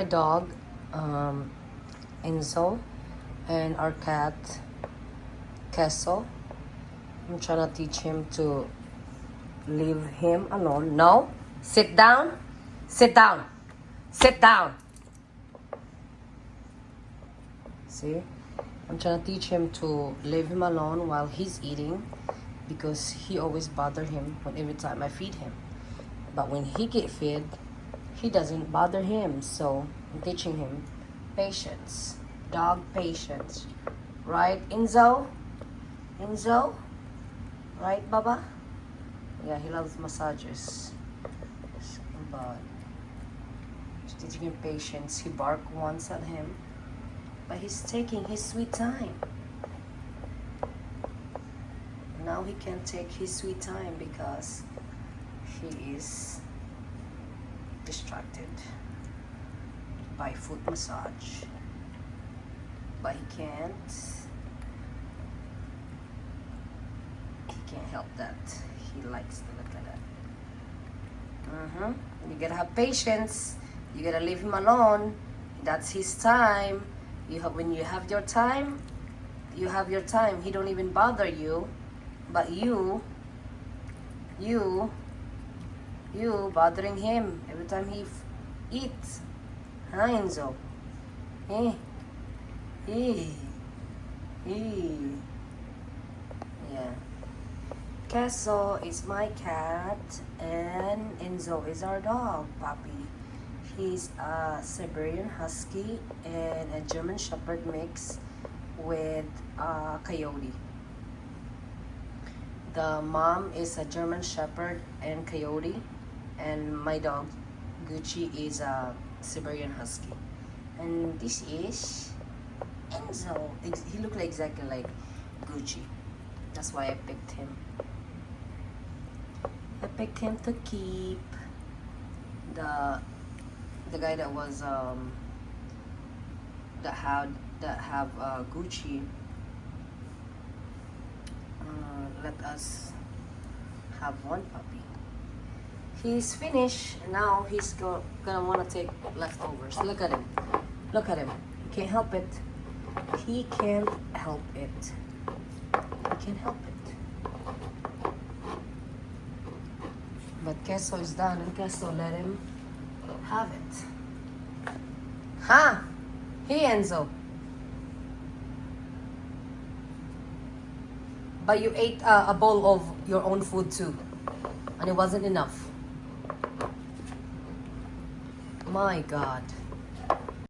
My dog, Enzo, and our cat, Queso. I'm trying to teach him to leave him alone. No, sit down, sit down, sit down. See, I'm trying to teach him to leave him alone while he's eating because he always bother him every time I feed him. But when he get fed, he doesn't bother him. So I'm teaching him patience, dog patience. Right, Enzo? Enzo? Right, Baba? Yeah, he loves massages. But just teaching him patience. He barked once at him, but he's taking his sweet time. Now he can take his sweet time because he is distracted by foot massage. But he can't help that. He likes to look at that. You gotta have patience. You gotta leave him alone. That's his time. When you have your time, you have your time. He don't even bother you, but you bothering him every time he eats. Huh, Enzo? Eh? Yeah. Queso is my cat, and Enzo is our dog, puppy. He's a Siberian Husky and a German Shepherd mix with a Coyote. The mom is a German Shepherd and Coyote, and my dog Gucci is a Siberian Husky. And this is Enzo. He looked exactly like Gucci. That's why I picked him. I picked him to keep. The guy that was that have Gucci let us have one puppy. He's finished. Now he's gonna want to take leftovers. Look at him. Look at him. He can't help it. He can't help it. He can't help it. But Queso is done, and Queso let him have it. Huh? Hey, Enzo. But you ate a bowl of your own food too, and it wasn't enough. My God.